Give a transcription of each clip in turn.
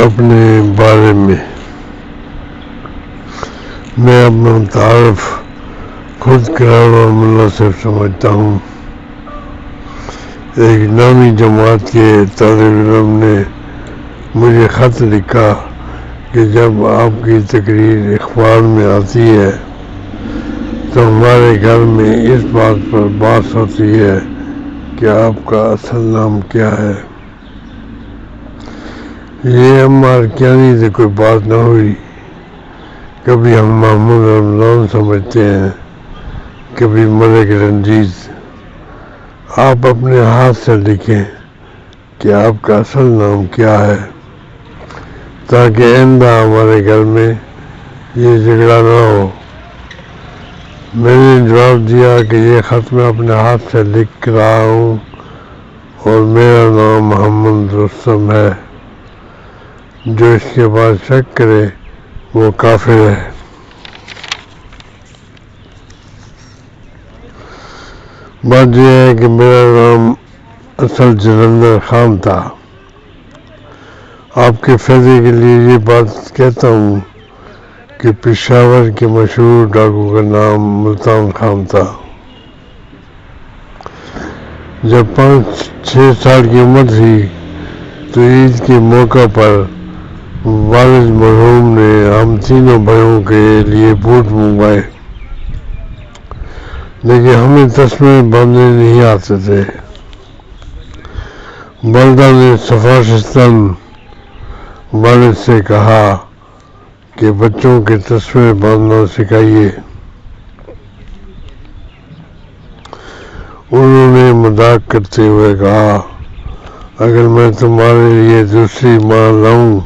اپنے بارے میں میں اپنا تعارف خود قرار اور مناسب سمجھتا ہوں۔ ایک نامی جماعت کے طالب علم نے مجھے خط لکھا کہ جب آپ کی تقریر اخبار میں آتی ہے تو ہمارے گھر میں اس بات پر بحث ہوتی ہے کہ آپ کا اصل نام کیا ہے۔ یہ R Kayani سے کوئی بات نہ ہوئی۔ کبھی ہم محمود رمضان سمجھتے ہیں، کبھی ملک رنجیت۔ آپ اپنے ہاتھ سے لکھیں کہ آپ کا اصل نام کیا ہے تاکہ آئندہ ہمارے گھر میں یہ جھگڑا نہ ہو۔ میں نے جواب دیا کہ یہ خط میں اپنے ہاتھ سے لکھ رہا ہوں اور میرا نام محمد رستم ہے۔ جو اس کے بعد شک کرے وہ کافر ہے۔ بات یہ ہے کہ میرا نام اصل جلندر خان تھا۔ آپ کے فائدے کے لیے یہ بات کہتا ہوں کہ پشاور کے مشہور ڈاکو کا نام ملتان خان تھا۔ جب 5-6 سال کی عمر تھی تو عید کے موقع پر والد مرحوم نے ہم تینوں بھائیوں کے لیے بوٹ منگوائے، لیکن ہمیں تسمے باندھنے نہیں آتے تھے۔ والدہ نے شفقتاً والد سے کہا کہ بچوں کے تسمے باندھنا سکھائیے۔ انہوں نے مذاق کرتے ہوئے کہا، اگر میں تمہارے لیے دوسری ماں لاؤں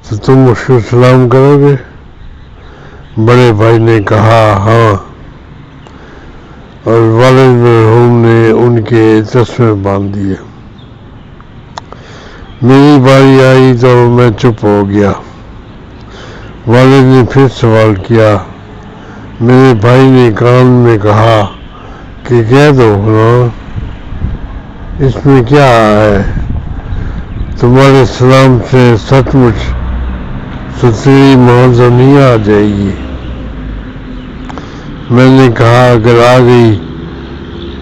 تو تم اس کو سلام کرو گے؟ بڑے بھائی نے کہا ہاں، اور والد مرحوم نے ان کے چشمے باندھ دیے۔ میری باری آئی تو میں چپ ہو گیا۔ والد نے پھر سوال کیا۔ میرے بھائی نے کان میں کہا کہ کہہ دو نا، اس میں کیا ہے، تمہارے سلام سے سچ مچ ستری معذر نہیں آ جائے گی؟ میں نے کہا اگر آ گئی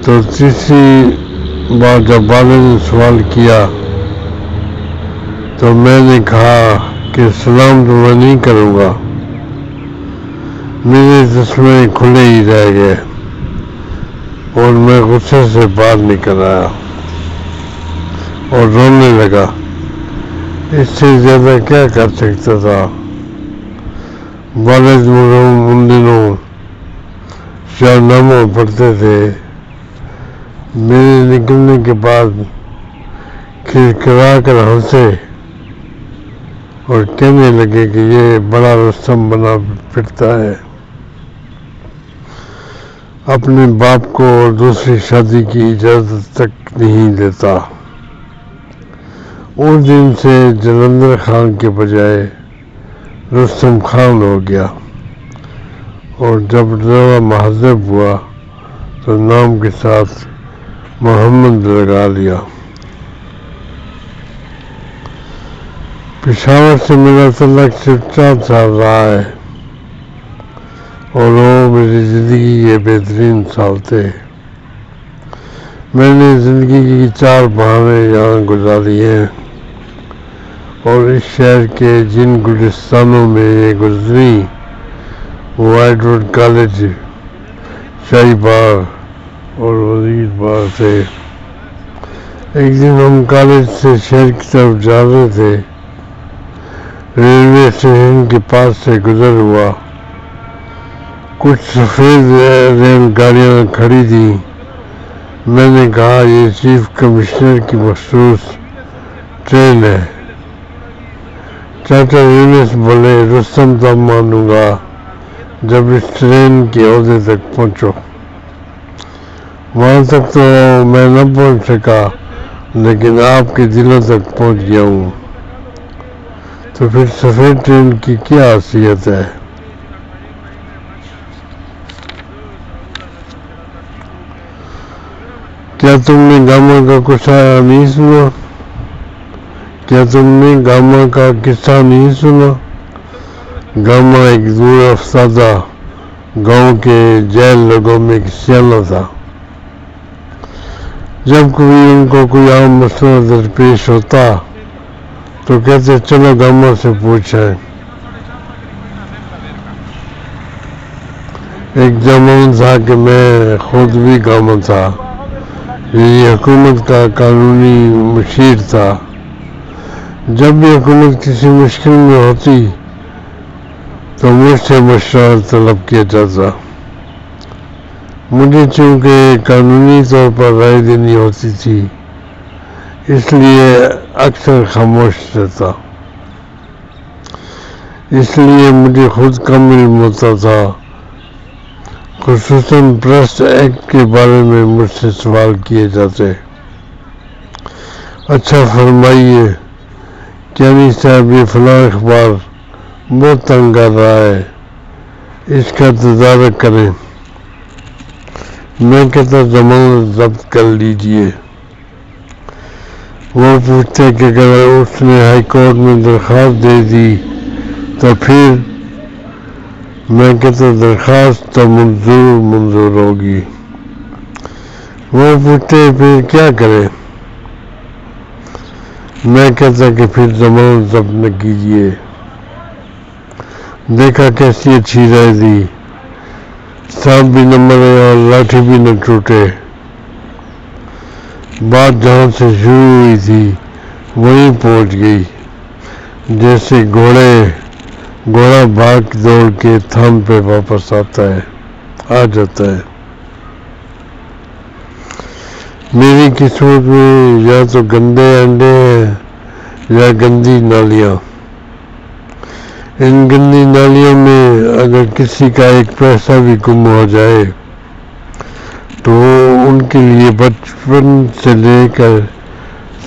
تو تیسری بار جب والد نے سوال کیا تو میں نے کہا کہ سلام تو میں نہیں کروں گا۔ میرے چشمے کھلے ہی رہ گئے اور میں غصے سے باہر نکل آیا اور رونے لگا۔ اس سے زیادہ کیا کر سکتا تھا؟ والد مرحوم ان دنوں شاہنامہ پڑھتے تھے۔ میرے نکلنے کے بعد کھرکھرا کر ہنسے اور کہنے لگے کہ یہ بڑا رستم بنا پھرتا ہے، اپنے باپ کو اور دوسری شادی کی اجازت تک نہیں دیتا۔ اس دن سے جلندر خان کے بجائے رستم خان ہو گیا، اور جب ذرا مہذب ہوا تو نام کے ساتھ محمد لگا لیا۔ پشاور سے میرا تعلق صرف 4 سال رہا ہے، اور وہ میری زندگی کے بہترین سال تھے۔ میں نے زندگی کی 4 بہاریں یہاں گزاری ہیں، اور اس شہر کے جن گلستانوں میں یہ گزری وہ ایڈورڈ کالج، شاہی باغ اور وزیر باغ تھے۔ ایک دن ہم کالج سے شہر کی طرف جا رہے تھے، ریلوے اسٹیشن کے پاس سے گزر ہوا، کچھ سفید ریل گاڑیاں کھڑی تھیں۔ میں نے کہا یہ چیف کمشنر کی مخصوص ٹرین ہے۔ چاچا یونس بولے رستم تب مانوں گا جب اس ٹرین کے عہدے تک پہنچو۔ وہاں تک تو میں نہ پہنچ سکا، لیکن آپ کے دلوں تک پہنچ گیا ہوں۔ تو پھر سفید ٹرین کی کیا حیثیت ہے؟ کیا تم نے گاما کا قصہ نہیں سنا؟ کیا تم نے گاما کا قصہ نہیں سنا؟ گاما ایک دور افتادہ گاؤں کے جیل لوگوں میں ایک سیاح تھا۔ جب کبھی ان کو کوئی عام مسئلہ درپیش ہوتا تو کہتے چلو گاما سے پوچھیں۔ ایک زمان تھا کہ میں خود بھی گاما تھا، یعنی حکومت کا قانونی مشیر تھا۔ جب بھی حکومت کسی مشکل میں ہوتی تو مجھ سے مشورہ طلب کیا جاتا۔ مجھے چونکہ قانونی طور پر رائے دینی ہوتی تھی، اس لیے اکثر خاموش رہتا۔ اس لیے مجھے خود کم علم ہوتا تھا، خصوصاً پریس ایکٹ کے بارے میں مجھ سے سوال کیے جاتے۔ اچھا فرمائیے کیانی صاحب، یہ فلاں اخبار بہت تنگ کر رہا ہے، اس کا تدارک کریں۔ میں کہتا ضمانت ضبط کر لیجئے۔ وہ پوچھتے کہ اگر اس نے ہائی کورٹ میں درخواست دے دی تو پھر؟ میں کہتا درخواست تو منظور ہوگی۔ وہ پوچھتے پھر کیا کریں؟ میں کہتا کہ پھر ضمانت ضبط نہ کیجیے۔ دیکھا کیسی اچھی رائے دی، سانپ بھی نہ مرے اور لاٹھی بھی نہ ٹوٹے۔ بات جہاں سے شروع ہوئی تھی وہیں پہنچ گئی، جیسے گھوڑا بھاگ دوڑ کے تھان پہ واپس آ جاتا ہے۔ میری قسمت میں یا تو گندے انڈے ہیں یا گندی نالیاں۔ ان گندی نالیوں میں اگر کسی کا ایک پیسہ بھی گم ہو جائے تو ان کے لیے بچپن سے لے کر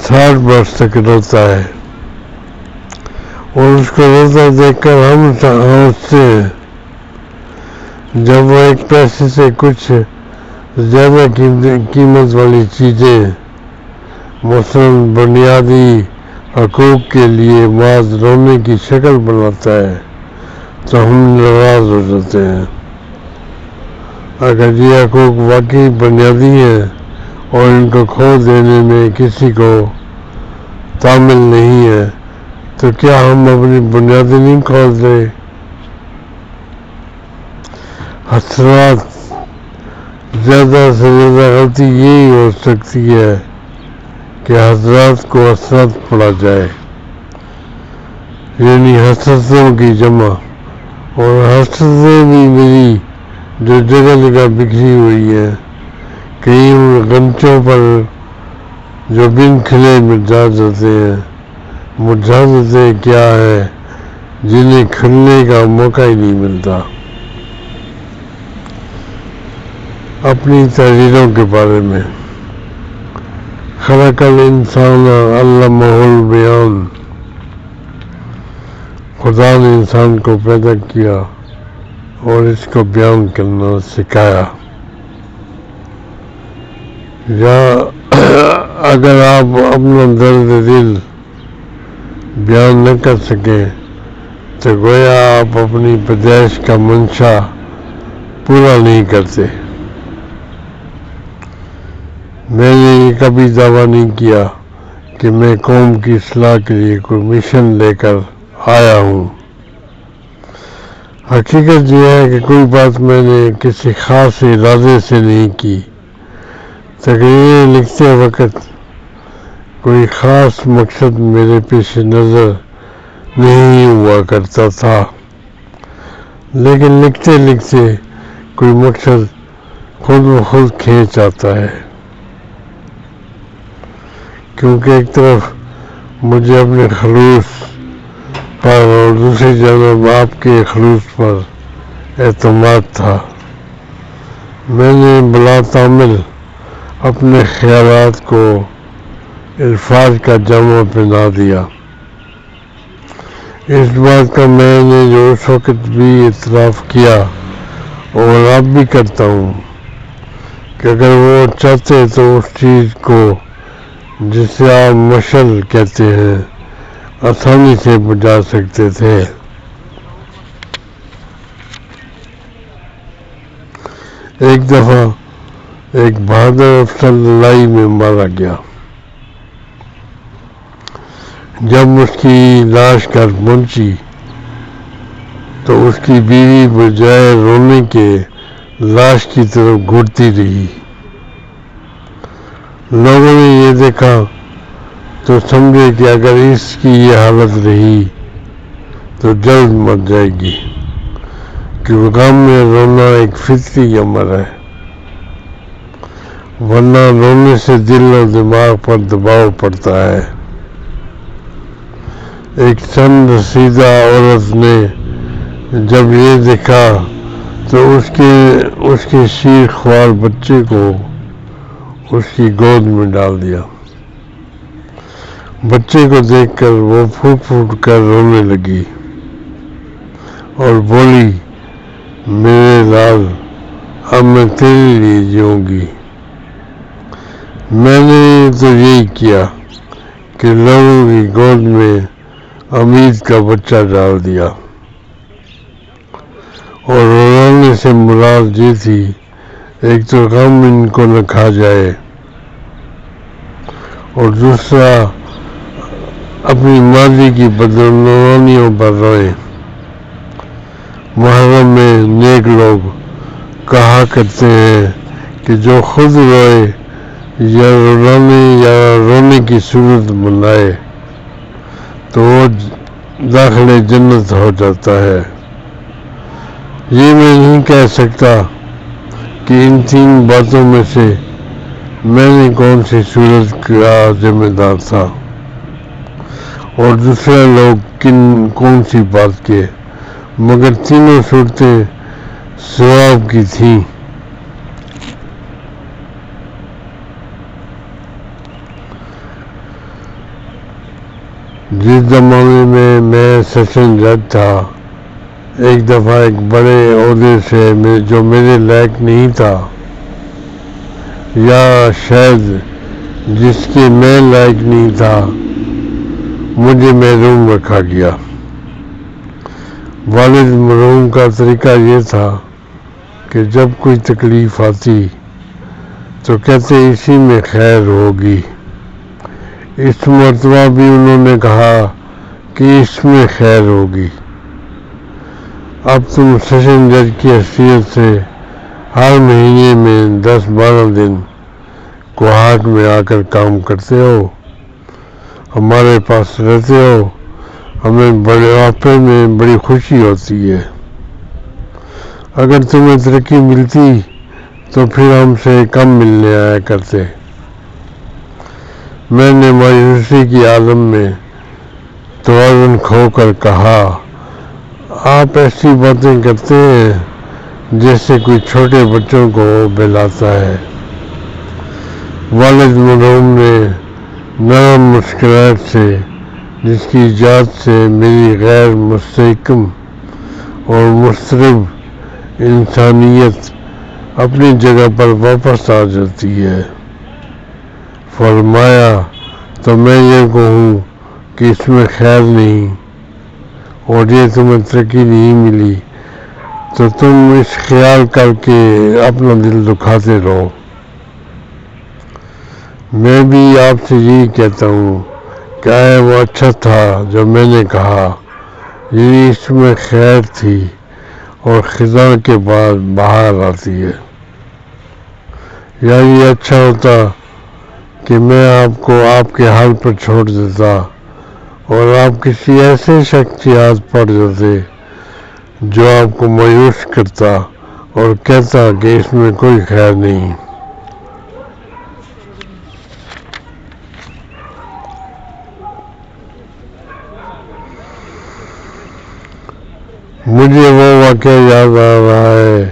60 برس تک روتا ہے، اور اس کو روتا دیکھ کر ہم ہنستے ہیں۔ جب وہ ایک پیسے سے کچھ زیادہ قیمت والی چیزیں مثلاً بنیادی حقوق کے لیے بعض رونے کی شکل بناتا ہے تو ہم ناراض ہو جاتے ہیں۔ اگر یہ حقوق واقعی بنیادی ہیں اور ان کو کھو دینے میں کسی کو تامل نہیں ہے تو کیا ہم اپنی بنیادیں نہیں کھو دیں؟ حسرات زیادہ سے زیادہ غلطی یہی ہو سکتی ہے کہ حضرات کو حسرت پڑا جائے، یعنی حسرتوں کی جمع، اور حسرتیں بھی میری جو جگہ جگہ بکھری ہوئی ہیں، کئی غنچوں پر جو بن کھلے مرجھا جاتے ہیں، مرجھاتے کیا ہے جنہیں کھلنے کا موقع ہی نہیں ملتا۔ اپنی تحریروں کے بارے میں خلق الانسان علمہ البیان، خدا نے انسان کو پیدا کیا اور اس کو بیان کرنا سکھایا۔ یا اگر آپ اپنا درد دل بیان نہ کر سکیں تو گویا آپ اپنی پیدائش کا منشا پورا نہیں کرتے۔ میں نے یہ کبھی دعویٰ نہیں کیا کہ میں قوم کی اصلاح کے لیے کوئی مشن لے کر آیا ہوں۔ حقیقت یہ ہے کہ کوئی بات میں نے کسی خاص ارادے سے نہیں کی۔ تقریریں لکھتے وقت کوئی خاص مقصد میرے پیش نظر نہیں ہوا کرتا تھا، لیکن لکھتے لکھتے کوئی مقصد خود بخود کھینچ آتا ہے، کیونکہ ایک طرف مجھے اپنے خلوص پر اور دوسری جانب آپ کے خلوص پر اعتماد تھا۔ میں نے بلا تعمل اپنے خیالات کو الفاظ کا جامع پہنا دیا۔ اس بات کا میں نے جو اس وقت بھی اعتراف کیا اور اب بھی کرتا ہوں کہ اگر وہ چاہتے تو اس چیز کو جسے آپ مشعل کہتے ہیں آسانی سے بجھا سکتے تھے۔ ایک دفعہ ایک بہادر افسر لڑائی میں مارا گیا۔ جب اس کی لاش گھر پہنچی تو اس کی بیوی بجائے رونے کے لاش کی طرف گھورتی رہی۔ لوگوں نے یہ دیکھا تو سمجھے کہ اگر اس کی یہ حالت رہی تو جلد مر جائے گی، کیونکہ غم میں رونا ایک فطری امر ہے، ورنہ رونے سے دل اور دماغ پر دباؤ پڑتا ہے۔ ایک چند رسیدہ عورت نے جب یہ دیکھا تو اس کے شیر خوار بچے کو اس کی گود میں ڈال دیا۔ بچے کو دیکھ کر وہ پھوٹ پھوٹ کر رونے لگی اور بولی، میرے لال، اب میں تیرے لیے جیوں گی۔ میں نے تو یہی کیا کہ لوگوں کی گود میں امید کا بچہ ڈال دیا، اور رونے سے مراد یہ تھی ایک تو غم ان کو نہ کھا جائے اور دوسرا اپنی ماضی کی بدعنوانیوں پر روئیں۔ محرم میں نیک لوگ کہا کرتے ہیں کہ جو خود روئے یا رونے کی صورت بنائے تو وہ داخل جنت ہو جاتا ہے۔ یہ میں نہیں کہہ سکتا کہ ان تین باتوں میں سے میں نے کون سی صورت کا ذمہ دار تھا اور دوسرے لوگ کون سی بات کے مگر تینوں صورتیں ثواب کی تھیں۔ جس زمانے میں میں سیشن جج تھا، ایک دفعہ ایک بڑے عہدے سے جو میرے لائق نہیں تھا، یا شاید جس کے میں لائق نہیں تھا، مجھے محروم رکھا گیا۔ والد مرحوم کا طریقہ یہ تھا کہ جب کوئی تکلیف آتی تو کہتے اسی میں خیر ہوگی۔ اس مرتبہ بھی انہوں نے کہا کہ اس میں خیر ہوگی۔ اب تم سیشن جج کی حیثیت سے ہر مہینے میں 10-12 دن کوہارٹ میں آ کر کام کرتے ہو، ہمارے پاس رہتے ہو، ہمیں بڑھاپے میں بڑی خوشی ہوتی ہے۔ اگر تمہیں ترقی ملتی تو پھر ہم سے کم ملنے آیا کرتے۔ میں نے مایوسی کی عالم میں توازن کھو کر کہا، آپ ایسی باتیں کرتے ہیں جیسے کوئی چھوٹے بچوں کو بہلاتا ہے۔ والد مرحوم نے نرم مسکراہٹ سے، جس کی ایجاد سے میری غیر مستحکم اور مضطرب انسانیت اپنی جگہ پر واپس آ جاتی ہے، فرمایا، تو میں یہ کہوں کہ اس میں خیر نہیں اور یہ تمہیں ترقی نہیں ملی تو تم اس خیال کر کے اپنا دل دکھاتے رہو۔ میں بھی آپ سے یہی کہتا ہوں کہ آیا وہ اچھا تھا جو میں نے کہا، یعنی اس میں خیر تھی اور خزاں کے بعد بہار آتی ہے۔ یا یہ اچھا ہوتا کہ میں آپ کو آپ کے حال پر چھوڑ دیتا اور آپ کسی ایسے شخص کی عادت پڑ جاتے جو آپ کو مایوس کرتا اور کہتا کہ اس میں کوئی خیر نہیں۔ مجھے وہ واقعہ یاد آ رہا ہے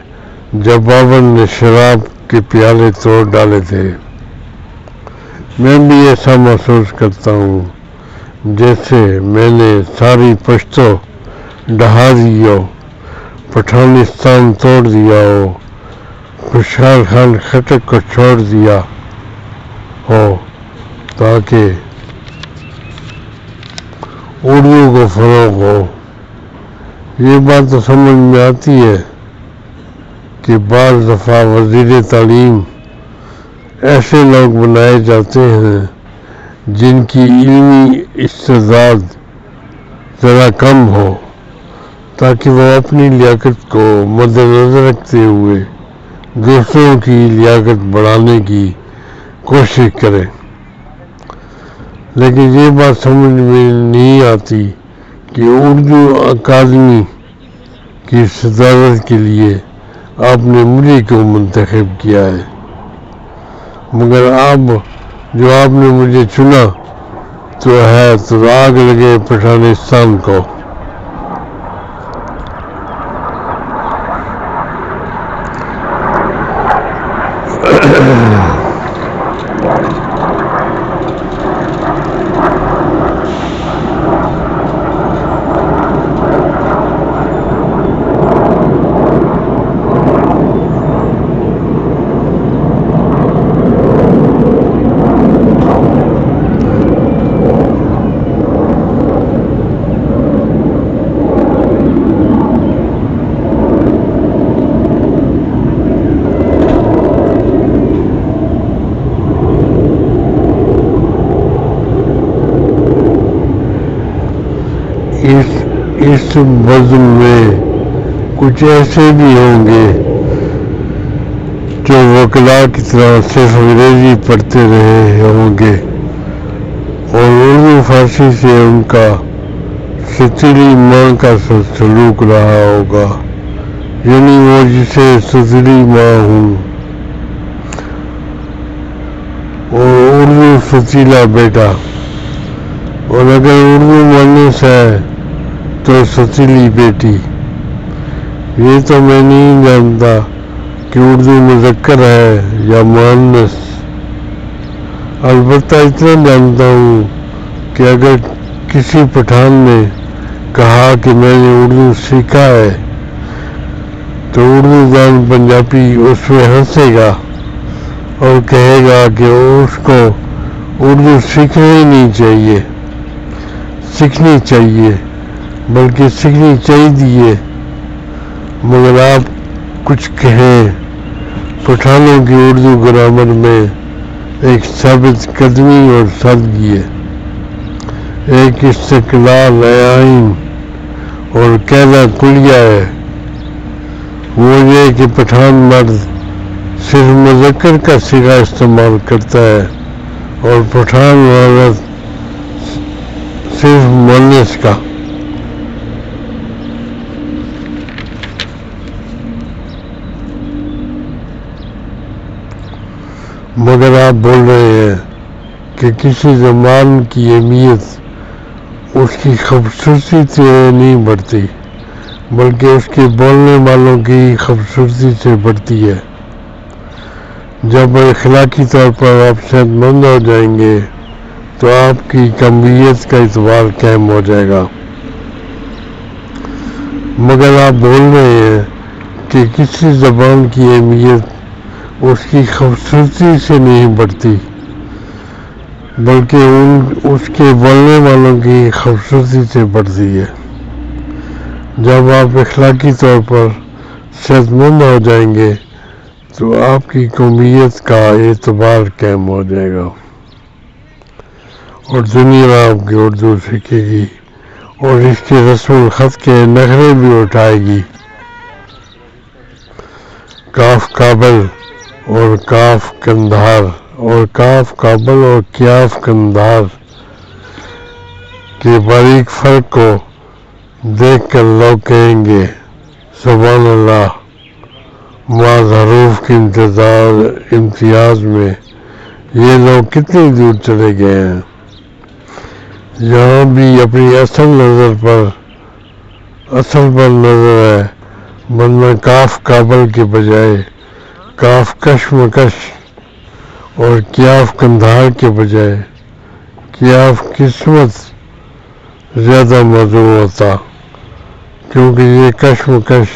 جب بابر نے شراب کے پیالے توڑ ڈالے تھے۔ میں بھی ایسا محسوس کرتا ہوں جیسے میں نے ساری پشتو ڈھا دی ہو، پٹھانستان توڑ دیا ہو، خوشحال خان خٹک کو چھوڑ دیا ہو تاکہ اردو کو فروغ ہو۔ یہ بات تو سمجھ میں آتی ہے کہ بعض دفعہ وزیر تعلیم ایسے لوگ بنائے جاتے ہیں جن کی علمی استعداد ذرا کم ہو، تاکہ وہ اپنی لیاقت کو مد نظر رکھتے ہوئے دوسروں کی لیاقت بڑھانے کی کوشش کریں۔ لیکن یہ بات سمجھ میں نہیں آتی کہ اردو اکادمی کی صدارت کے لیے آپ نے مجھے کیوں منتخب کیا ہے، مگر اب جو آپ نے مجھے چنا تو ہے تو آگ لگے پٹھانستان کو۔ اس بزم میں کچھ ایسے بھی ہوں گے جو وکلاء کی طرح صرف انگریزی پڑھتے رہے ہوں گے اور اردو فارسی سے ان کا ستیلی ماں کا سلوک رہا ہوگا، یعنی وہ جسے ستیلی ماں ہوں اور اردو ستیلا بیٹا، اور اگر اردو مانوس ہے تو ستیلی بیٹی۔ یہ تو میں نہیں جانتا کہ اردو مذکر ہے یا مؤنث، البتہ اتنا جانتا ہوں کہ اگر کسی پٹھان نے کہا کہ میں نے اردو سیکھا ہے تو اردو دان پنجابی اس میں ہنسے گا اور کہے گا کہ اس کو اردو سیکھنی چاہیے بلکہ سیکھنی چاہیے۔ مگر آپ کچھ کہیں، پٹھانوں کی اردو گرامر میں ایک ثابت قدمی اور سادگی ہے، ایک استقلال آئین اور قاعدہ کلیہ ہے، وہ یہ کہ پٹھان مرد صرف مذکر کا صیغہ استعمال کرتا ہے اور پٹھان عورت صرف مؤنث کا۔ مگر آپ بول رہے ہیں کہ کسی زبان کی اہمیت اس کی خوبصورتی سے نہیں بڑھتی بلکہ اس کے بولنے والوں کی خوبصورتی سے بڑھتی ہے۔ جب اخلاقی طور پر آپ صحت مند ہو جائیں گے تو آپ کی قومیت کا اعتبار قائم ہو جائے گا۔ مگر آپ بول رہے ہیں کہ کسی زبان کی اہمیت اس کی خوبصورتی سے نہیں بڑھتی بلکہ اس کے بولنے والوں کی خوبصورتی سے بڑھتی ہے۔ جب آپ اخلاقی طور پر صحت مند ہو جائیں گے تو آپ کی قومیت کا اعتبار قائم ہو جائے گا اور دنیا آپ کی اردو سیکھے گی اور اس کے رسم الخط کے نخرے بھی اٹھائے گی۔ کاف کابل اور کاف قندھار اور کاف کابل اور کیاف قندھار کے باریک فرق کو دیکھ کر لوگ کہیں گے سبحان اللہ، بعض حروف کے امتیاز میں یہ لوگ کتنی دور چلے گئے ہیں۔ یہاں بھی اپنی اصل پر نظر ہے، ورنہ کاف کابل کے بجائے کاف کشمکش اور کیاف قندھار کے بجائے کیاف قسمت زیادہ موزوں ہوتا، کیونکہ یہ کشمکش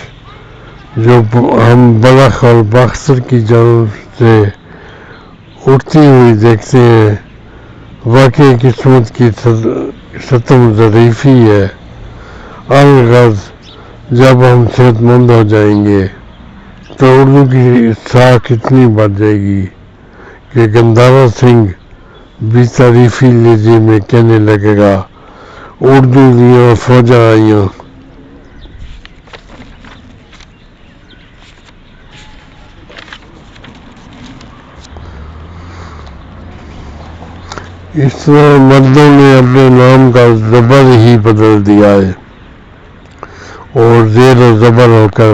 جو ہم بلخ اور باختر کی جانب سے اٹھتی ہوئی دیکھتے ہیں واقعی قسمت کی ستم ظریفی ہے۔ الغرض جب ہم صحت مند ہو جائیں گے تو اردو کی ساکھ اتنی بڑھ جائے گی کہ گندھارا سنگھ بھی تعریفی لہجے میں کہنے لگے گا اردو دیاں فوجاں آئیاں۔ اس طرح مردوں نے اپنے نام کا زبر ہی بدل دیا ہے اور زیر و زبر ہو کر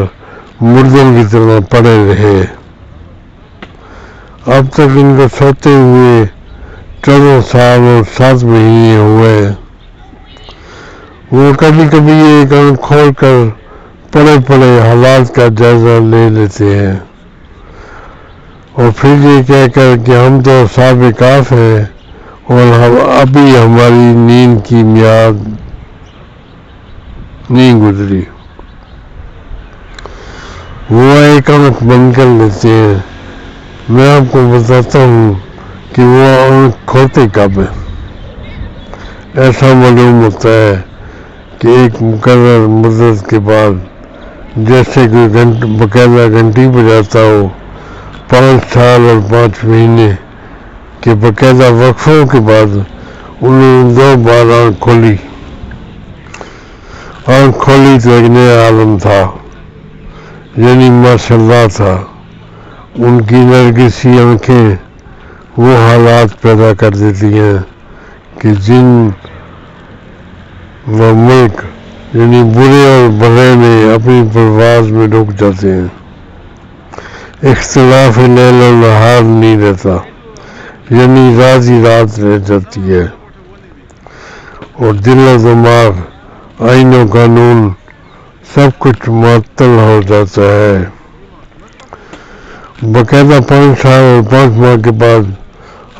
مردوں کی طرح پڑے رہے۔ اب تک ان کو سوتے ہوئے 14 سال اور 7 مہینے ہوئے۔ وہ کبھی کبھی ایک آنکھ کھول کر پڑے حالات کا جائزہ لے لیتے ہیں اور پھر یہ کہہ کر کہ ہم تو اصحاب کہف ہیں اور ابھی ہماری نیند کی میعاد نہیں گزری، وہ ایک آنکھ بند کر لیتے ہیں۔ میں آپ کو بتاتا ہوں کہ وہ آنکھ کھولتے کب ہیں۔ ایسا معلوم ہوتا ہے کہ ایک مقرر مدت کے بعد، جیسے کوئی باقاعدہ گھنٹی بجاتا ہو، 5 سال اور 5 مہینے کے باقاعدہ وقفوں کے بعد انہوں نے 2 بار آنکھ کھولی تو ایک نیا عالم تھا، یعنی ماشاءاللہ تھا۔ ان کی نرگسی آنکھیں وہ حالات پیدا کر دیتی ہیں کہ جن و ملک یعنی برے اور بھلے میں اپنی پرواز میں رک جاتے ہیں۔ اختلاف لیل و نہار نہیں رہتا، یعنی رات ہی رات رہ جاتی ہے اور دل و دماغ، آئین و قانون سب کچھ معطل ہو جاتا ہے. باقاعدہ 5 سال اور 5 ماہ کے بعد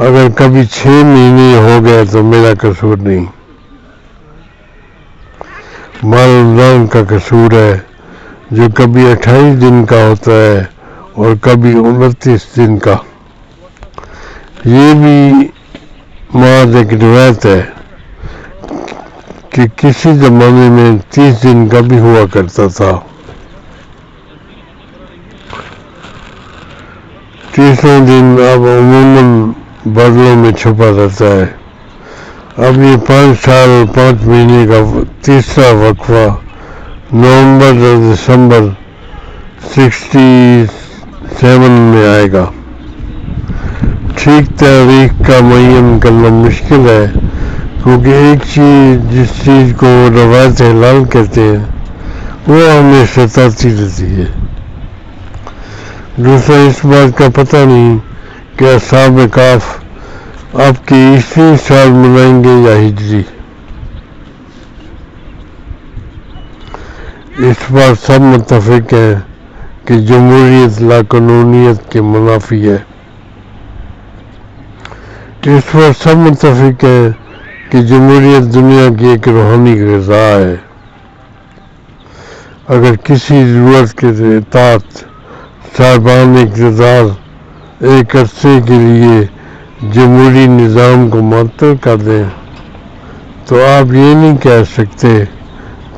اگر کبھی 6 مہینے ہو گیا تو میرا قصور نہیں، مالدان کا قصور ہے جو کبھی 28 دن کا ہوتا ہے اور کبھی 29 دن کا. یہ بھی محض ایک روایت ہے کہ کسی زمانے میں 30 دن کا بھی ہوا کرتا تھا. 30واں دن اب عموماً بادلوں میں چھپا رہتا ہے. اب یہ 5 سال اور 5 مہینے کا تیسرا وقفہ نومبر اور دسمبر 67 میں آئے گا. ٹھیک تاریخ کا معین کرنا مشکل ہے کیونکہ ایک چیز جس چیز کو روایت ہلال کہتے ہیں وہ ہمیشہ تاتی رہتی ہے. دوسرا اس بات کا پتہ نہیں کہ اصحاب کہف آپ کے عیسوی سال منائیں گے یا ہجری. اس بار سب متفق ہیں کہ جمہوریت لاقانونیت کے منافی ہے. اس پر سب متفق ہیں کہ جمہوریت دنیا کی ایک روحانی غذا ہے. اگر کسی ضرورت کے تحت صاحبان اقتدار ایک عرصے کے لیے جمہوری نظام کو معطل کر دیں تو آپ یہ نہیں کہہ سکتے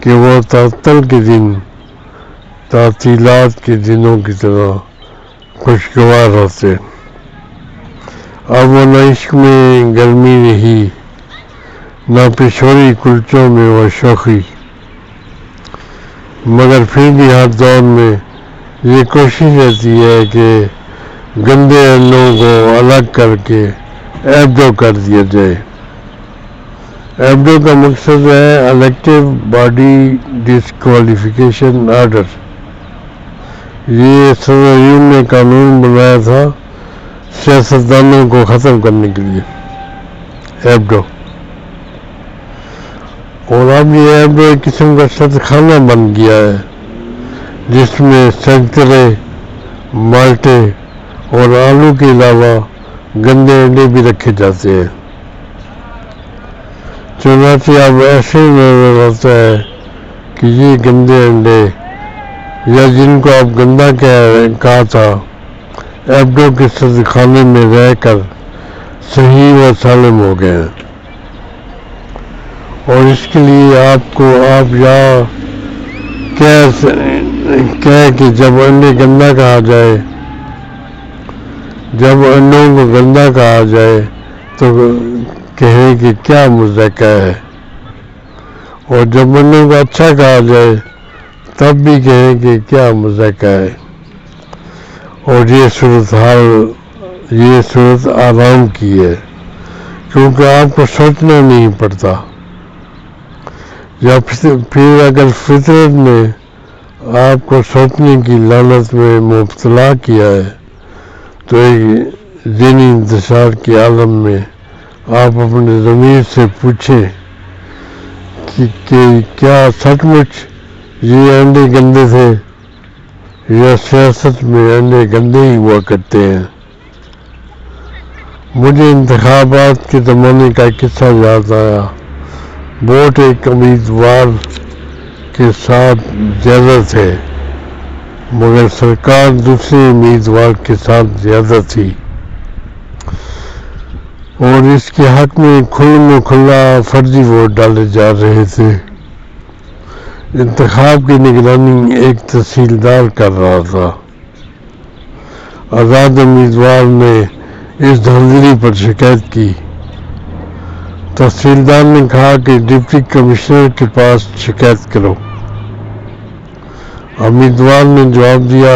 کہ وہ تعطل کے دن تعطیلات کے دنوں کی طرح خوشگوار ہوتے. اب وہ نہ عشق میں گرمی رہی نہ پشوری کلچوں میں وہ شوخی، مگر پھر بھی ہر دور میں یہ کوشش رہتی ہے کہ گندے انڈوں کو الگ کر کے ایبڈو کر دیا جائے. ایبڈو کا مقصد ہے الیکٹیو باڈی ڈسکوالیفیکیشن آرڈر. یہ صدر یون نے قانون بنایا تھا سیاستدانوں کو ختم کرنے کے لیے، ایبڈو. اور اب یہ ایبڈو ایک قسم کا سد خانہ بن گیا ہے جس میں سنگترے، مالٹے اور آلو کے علاوہ گندے انڈے بھی رکھے جاتے ہیں. چنانچہ اب ایسے نظر آتا ہے کہ یہ گندے انڈے یا جن کو اب گندا کہا تھا ایبڈو کے سد خانے میں رہ کر صحیح و سالم ہو گئے ہیں. اور اس کے لیے آپ یا کہہ کہ جب انڈے گندا کہا جائے، جب انڈوں کو گندا کہا جائے تو کہیں کہ کیا مذائقہ ہے، اور جب انڈوں کو اچھا کہا جائے تب بھی کہیں کہ کیا مذائقہ ہے. اور یہ صورت آرام کی ہے کیونکہ آپ کو سوچنا نہیں پڑتا. یا پھر اگر فطرت نے آپ کو سوچنے کی لعنت میں مبتلا کیا ہے تو ایک ذہنی انتشار کے عالم میں آپ اپنے ضمیر سے پوچھیں کہ کیا سچ مچ یہ انڈے گندے تھے یا سیاست میں انڈے گندے ہی ہوا کرتے ہیں. مجھے انتخابات کے زمانے کا ایک قصہ یاد آیا. ووٹ ایک امیدوار کے ساتھ زیادہ تھے مگر سرکار دوسرے امیدوار کے ساتھ زیادہ تھی، اور اس کے حق میں کھلا فرضی ووٹ ڈالے جا رہے تھے. انتخاب کی نگرانی ایک تحصیلدار کر رہا تھا. آزاد امیدوار نے اس دھاندلی پر شکایت کی. تحصیلدار نے کہا کہ ڈپٹی کمشنر کے پاس شکایت کرو. امیدوار نے جواب دیا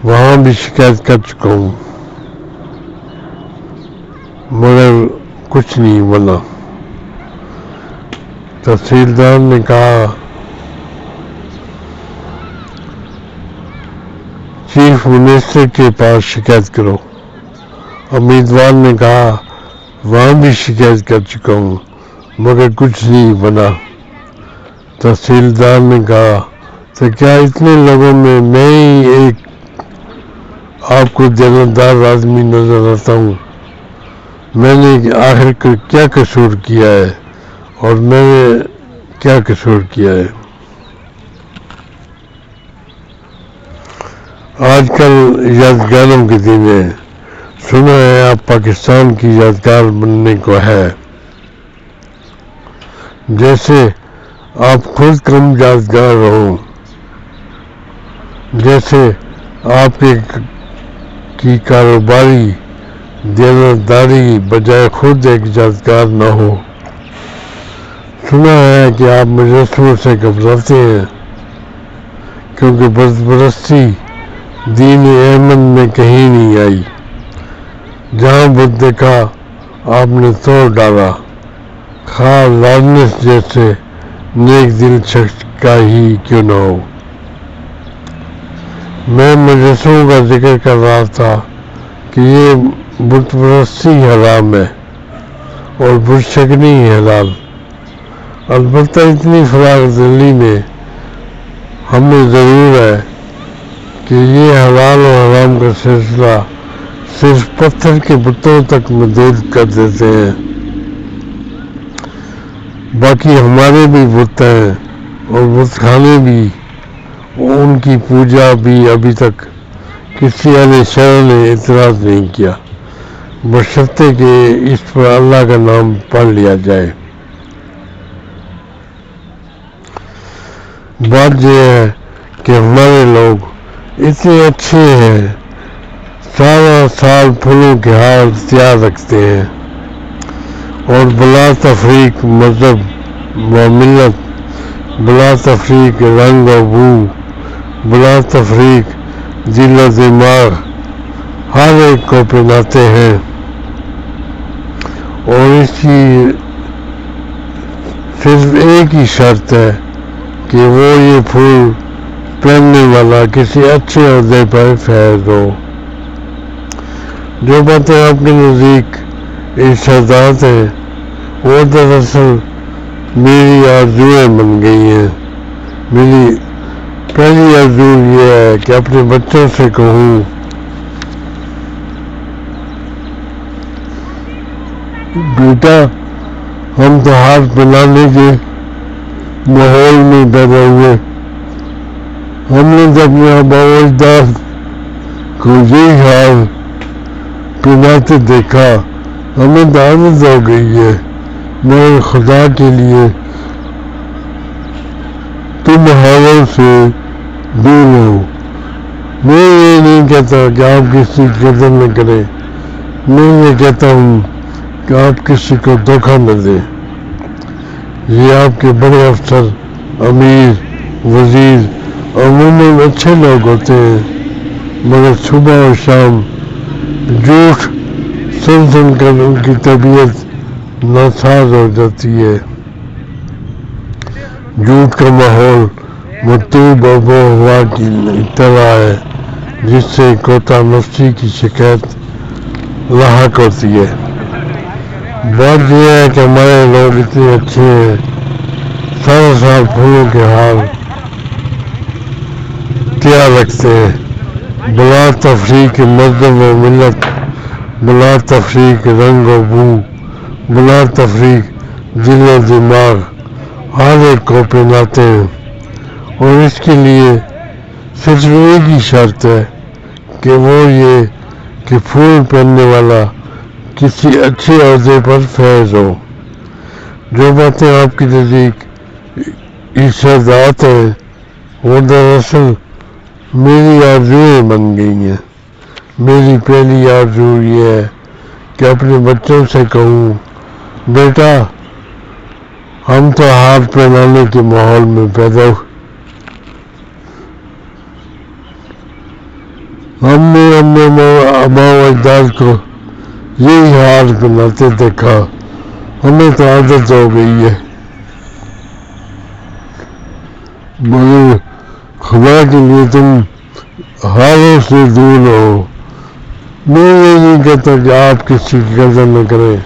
وہاں بھی شکایت کر چکا ہوں مگر کچھ نہیں بنا. تحصیلدار نے کہا چیف منسٹر کے پاس شکایت کرو. امیدوار نے کہا وہاں بھی شکایت کر چکا ہوں مگر کچھ نہیں بنا. تحصیلدار نے کہا تو کیا اتنے لوگوں میں میں ہی ایک آپ کو دیانتدار آدمی نظر آتا ہوں؟ میں نے آخر کیا قصور کیا ہے اور میں نے کیا قصور کیا ہے؟ آج کل یادگاروں کے دن ہے، سنا ہے آپ پاکستان کی یادگار بننے کو ہے، جیسے آپ خود کم یادگار ہوں، جیسے آپ کی کاروباری دیانتداری بجائے خود ایک یادگار نہ ہو۔ سنا ہے کہ آپ مجسموں سے گھبراتے ہیں کیونکہ بت پرستی دین احمد میں کہیں نہیں آئی، جہاں بت دیکھا آپ نے توڑ ڈالا، خواہ لارنس جیسے نیک دل شخص کا ہی کیوں نہ ہو۔ میں مجسموں کا ذکر کر رہا تھا کہ یہ بت پرستی حرام ہے اور بت شکنی حلال، البتہ اتنی فراغ دلی میں ہمیں ضرور ہے کہ یہ حلال و حرام کا سلسلہ صرف پتھر کے بتوں تک محدود کر دیتے ہیں، باقی ہمارے بھی بت ہیں اور بت خانے بھی، ان کی پوجا بھی ابھی تک کسی اہل شرع نے اعتراض نہیں کیا، بشرطے کہ اس پر اللہ کا نام پڑھ لیا جائے۔ بات یہ ہے کہ ہمارے لوگ اتنے اچھے ہیں، سارا سال پھولوں کے ہار تیار رکھتے ہیں اور بلا تفریق مذہب و ملت، بلا تفریق رنگ و بو، بلا تفریق دل و دماغ ہر ایک کو پہناتے ہیں، اور اس کی صرف ایک ہی شرط ہے کہ وہ یہ پھول پہننے والا کسی اچھے عہدے پر فائز ہو۔ جو باتیں آپ کے نزدیک ارشادات ہیں وہ دراصل میری آرزویں بن گئی ہیں۔ میری پہلی آرزو یہ ہے کہ اپنے بچوں سے کہوں بیٹا ہم تو ہاتھ پہنانے کے ماحول میں پیدا ہوئے، ہم نے تو اپنے آباء و اجداد کو یہی ہار پہناتے دیکھا، ہمیں تو عادت ہو گئی ہے، مگر خدا کے لیے تم ہاروں سے دور رہو۔ میں یہ نہیں کہتا کہ آپ کسی کی قدر نہ کریں، میں یہ کہتا ہوں کہ آپ کسی کو دھوکہ نہ دیں۔ یہ آپ کے بڑے افسر، امیر، وزیر عموماً اچھے لوگ ہوتے ہیں، مگر صبح و شام جھوٹ سن کر ان کی طبیعت ناساز ہو جاتی ہے۔ جھوٹ کا ماحول مطلوب آب و ہوا کی طرح ہے جس سے کوتا نفسی کی شکایت لاحق ہوتی ہے۔ بات یہ ہے کہ ہمارے لوگ اتنے اچھے ہیں، سارا سال پھولوں کے ہار تیار رکھتے ہیں، بلا تفریق مذہب و ملت، بلا تفریق رنگ و بو، بلا تفریق دل و دماغ ہر ایک کو پہناتے ہیں، اور اس کے لیے صرف ایک ہی شرط ہے کہ وہ یہ کہ پھول پہننے والا کسی اچھے عہدے پر فائز ہو۔ جو باتیں آپ کے نزدیک ارشادات ہیں وہ دراصل میری آرزویں بن گئی ہیں۔ میری پہلی آرزو یہ ہے کہ اپنے بچوں سے کہوں بیٹا ہم تو ہار پہنانے کے ماحول میں پیدا ہوئے، ہم نے اپنے آباء و اجداد کو یہی ہار پہناتے دیکھا، ہمیں تو عادت ہو گئی ہے، مگر خدا کے لیے تم ہاروں سے دور رہو۔ میں یہ نہیں کہتا کہ آپ کسی کی قدر نہ کریں،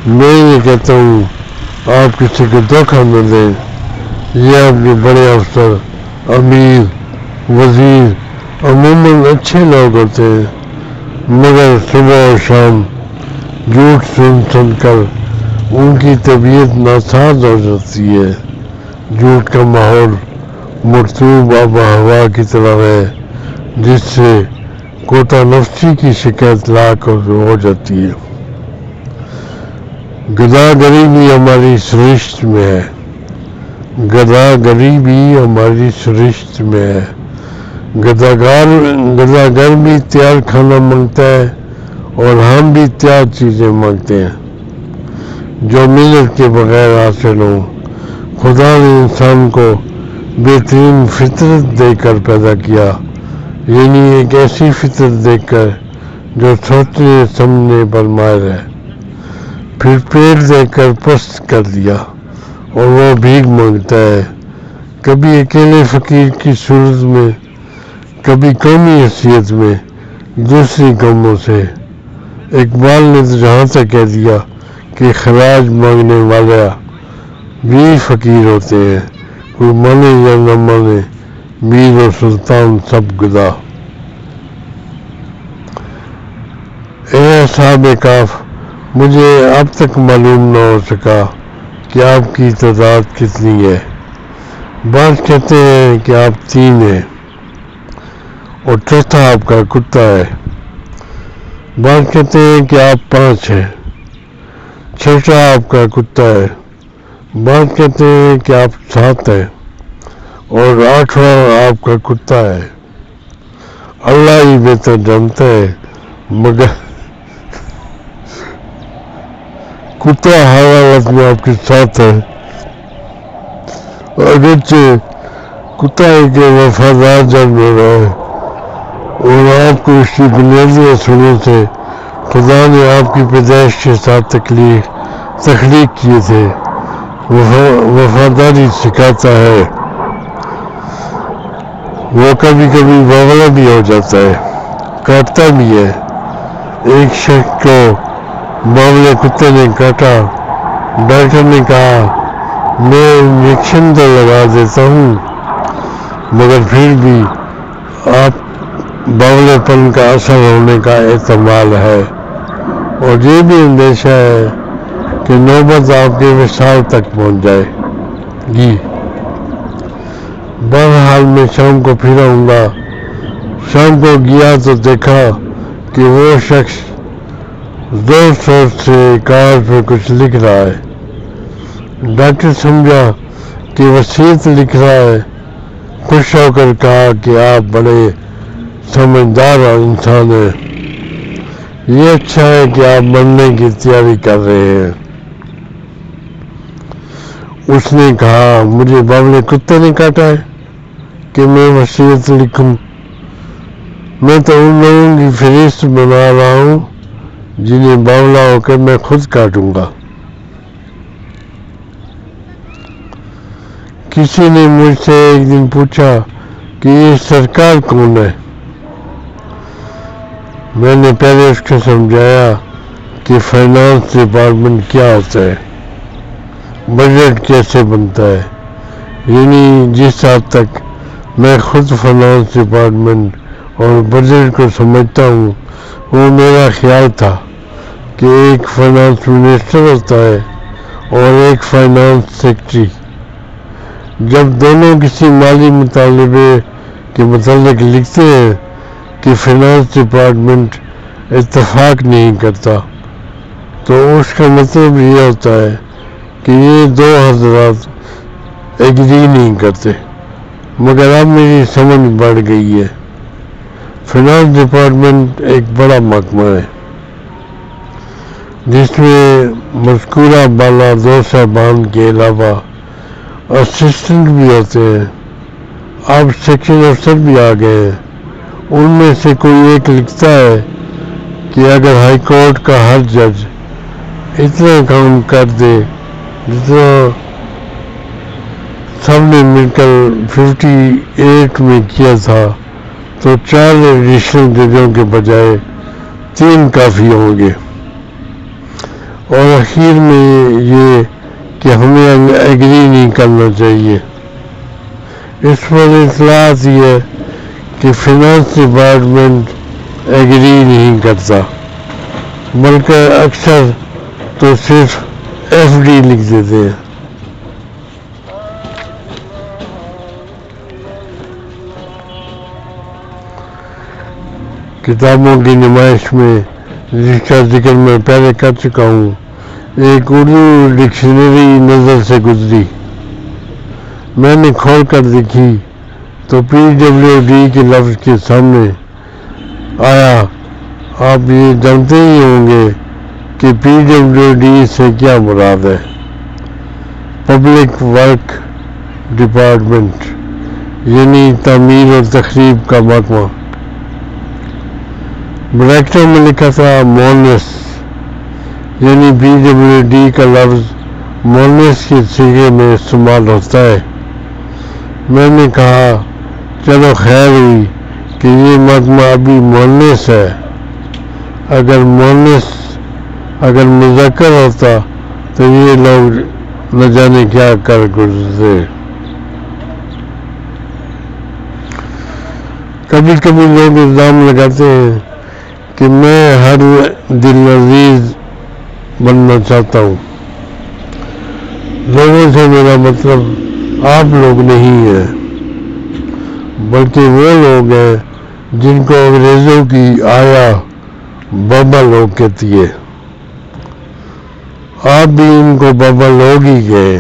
میں یہ کہتا ہوں آپ کسی کو دھوکہ نہ دیں، یہ اپنے بڑے افسر، امیر، وزیر عموماً اچھے لوگ ہوتے ہیں، مگر صبح و شام جھوٹ سن کر ان کی طبیعت ناساز ہو جاتی ہے۔ جھوٹ کا ماحول مرطوب آب و ہوا کی طرح ہے، جس سے کوتا نفسی کی شکایت لاحق ہو جاتی ہے۔ گداگری بھی ہماری سرشت میں ہے، گداگری بھی ہماری سرشت میں ہے۔ گداگر بھی تیار کھانا مانگتا ہے اور ہم بھی تیار چیزیں مانگتے ہیں جو محنت کے بغیر حاصل ہوں۔ خدا نے انسان کو بہترین فطرت دے کر پیدا کیا، یعنی ایک ایسی فطرت دے کر جو سوچنے سمجھنے پر ماہر ہے، پھر پیٹ دے کر پست کر دیا اور وہ بھیک مانگتا ہے، کبھی اکیلے فقیر کی صورت میں، کبھی قومی حیثیت میں دوسری قوموں سے۔ اقبال نے تو یہاں تک کہہ دیا کہ خراج مانگنے والا بھی فقیر ہوتے ہیں، کوئی مانے یا نہ مانے، میر و سلطان سب گدا۔ اے اصحاب کہف، مجھے اب تک معلوم نہ ہو سکا کہ آپ کی تعداد کتنی ہے۔ بعض کہتے ہیں کہ آپ 3 ہیں اور چوتھا آپ کا کتا ہے، بعض کہتے ہیں کہ آپ 5 ہیں، چھٹا آپ کا کتا ہے، بعض کہتے ہیں کہ آپ 7 ہیں اور 8واں آپ کا کتا ہے۔ اللہ ہی بہتر جانتا ہے، مگر کتا ہر حالت میں آپ کے ساتھ ہے، اگرچہ کتا ایک وفادار جانور ہے اور آپ کو اس کی بنیادی اصولوں سے خدا نے آپ کی پیدائش کے ساتھ تخلیق کیے تھے۔ وفاداری سکھاتا ہے، وہ کبھی کبھی باولا بھی ہو جاتا ہے، کاٹتا بھی ہے۔ ایک شخص کو باولے کتے نے کاٹا، ڈاکٹر نے کہا میں انجیکشن تو لگا دیتا ہوں، مگر پھر بھی آپ باولے پن کا اثر ہونے کا احتمال ہے، اور یہ بھی اندیشہ ہے کہ نوبت آپ کے وصال تک پہنچ جائے گی۔ بہرحال میں شام کو پھر آؤں گا۔ شام کو گیا تو دیکھا کہ وہ شخص زور شور سے کاغذ پہ کچھ لکھ رہا ہے۔ ڈاکٹر سمجھا کہ وصیت لکھ رہا ہے، خوش ہو کر کہا کہ آپ بڑے سمجھدار انسان ہیں، یہ اچھا ہے کہ آپ مرنے کی تیاری کر رہے ہیں۔ اس نے کہا مجھے باولے کتے نے کاٹا ہے کہ میں وصیت لکھوں، میں تو ان لوگوں کی فہرست بنا رہا ہوں جنہیں باولا ہو کر میں خود کاٹوں گا۔ کسی نے مجھ سے ایک دن پوچھا کہ یہ سرکار کون ہے؟ میں نے پہلے اس کو سمجھایا کہ فائنانس ڈپارٹمنٹ کیا ہوتا ہے، بجٹ کیسے بنتا ہے، یعنی جس حد تک میں خود فائنانس ڈپارٹمنٹ اور بجٹ کو سمجھتا ہوں، وہ میرا خیال تھا کہ ایک فائنانس منسٹر ہوتا ہے اور ایک فائنانس سیکرٹری۔ جب دونوں کسی مالی مطالبے کے متعلق لکھتے ہیں کہ فائنانس ڈپارٹمنٹ اتفاق نہیں کرتا، تو اس کا مطلب یہ ہوتا ہے کہ یہ دو حضرات ایگری نہیں کرتے۔ مگر اب میری سمجھ بڑھ گئی ہے، فائنانس ڈپارٹمنٹ ایک بڑا محکمہ ہے جس میں مذکورہ بالا 2 صاحبان کے علاوہ اسسٹنٹ بھی ہوتے ہیں۔ اب سیکشن افسر بھی آ گئے ہیں، ان میں سے کوئی ایک لکھتا ہے کہ اگر ہائی کورٹ کا ہر جج اتنا کام کر دے جتنا سب نے مل کر 58 میں کیا تھا، تو 4 ایڈیشنل ججوں کے بجائے 3 کافی ہوں گے۔ اور اخیر میں یہ کہ ہمیں ایگری نہیں کرنا چاہیے۔ اس پر اطلاع آتی ہے کہ فنانس ڈپارٹمنٹ ایگری نہیں کرتا، بلکہ اکثر تو صرف ایف ڈی لکھ دیتے ہیں۔ کتابوں کی نمائش میں، جس کا ذکر میں پہلے کر چکا ہوں، ایک اردو ڈکشنری نظر سے گزری۔ میں نے کھول کر دیکھی تو پی ڈبلیو ڈی کے لفظ کے سامنے آیا۔ آپ یہ جانتے ہی ہوں گے کہ پی ڈبلیو ڈی سے کیا مراد ہے۔ پبلک ورک ڈپارٹمنٹ، یعنی تعمیر اور تخریب کا محکمہ۔ بریکٹوں میں لکھا تھا مونس، یعنی پی ڈبلیو ڈی کا لفظ مونس کے صیغے میں استعمال ہوتا ہے۔ میں نے کہا چلو خیر ہوئی کہ یہ محکمہ ابھی مونس ہے، اگر مذکر ہوتا تو یہ لوگ نہ جانے کیا کر گزرتے۔ کبھی کبھی لوگ الزام لگاتے ہیں کہ میں ہر دل عزیز بننا چاہتا ہوں۔ لوگوں سے میرا مطلب آپ لوگ نہیں ہے، بلکہ وہ لوگ ہیں جن کو انگریزوں کی آیا بابا لوگ کہتی ہے۔ آپ بھی ان کو بابا لوگ ہی کہیں،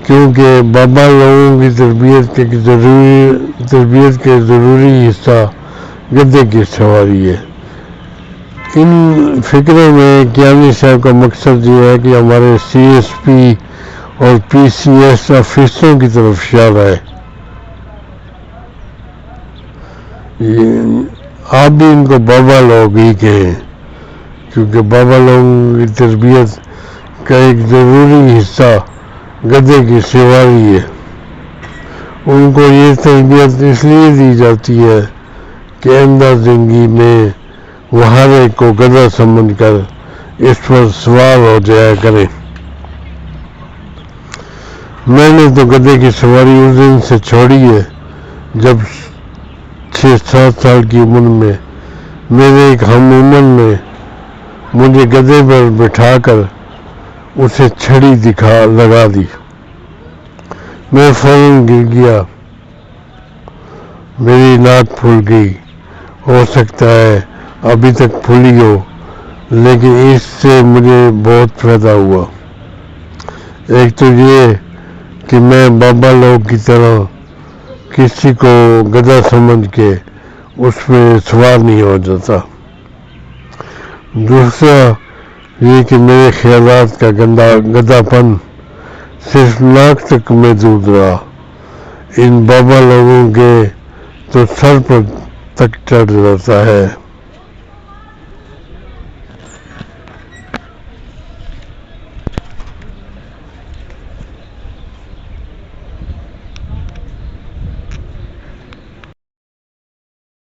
کیونکہ بابا لوگوں کی تربیت کے ضروری حصہ گدھے کی سواری ہے۔ ان فکروں میں کیانی صاحب کا مقصد یہ ہے کہ ہمارے سی ایس پی اور پی سی ایس آفیسروں کی طرف اشارہ ہے۔ آپ بھی ان کو بابا لوگ ہی کہیں، کیونکہ بابا لوگوں کی تربیت کا ایک ضروری حصہ گدھے کی سواری ہے۔ ان کو یہ تربیت اس لیے دی جاتی ہے کہ آئندہ زندگی میں وہ ہر ایک کو گدھا سمجھ کر اس پر سوار ہو جایا کریں۔ میں نے تو گدھے کی سواری اس دن سے چھوڑی ہے جب 6-7 سال کی عمر میں میرے ایک ہم عمر نے مجھے گدھے پر بٹھا کر اسے چھڑی لگا دی۔ میں فوراً گر گیا، میری ناک پھول گئی، ہو سکتا ہے ابھی تک پھولی ہو، لیکن اس سے مجھے بہت فائدہ ہوا۔ ایک تو یہ کہ میں بابا لوگ کی طرح کسی کو گدھا سمجھ کے اس پہ سوار نہیں ہو جاتا۔ دوسرا یہ کہ میرے خیالات کا گدھا پن صرف ناک تک محدود رہا، ان بابا لوگوں کے تو سر پر تک چڑھ جاتا ہے۔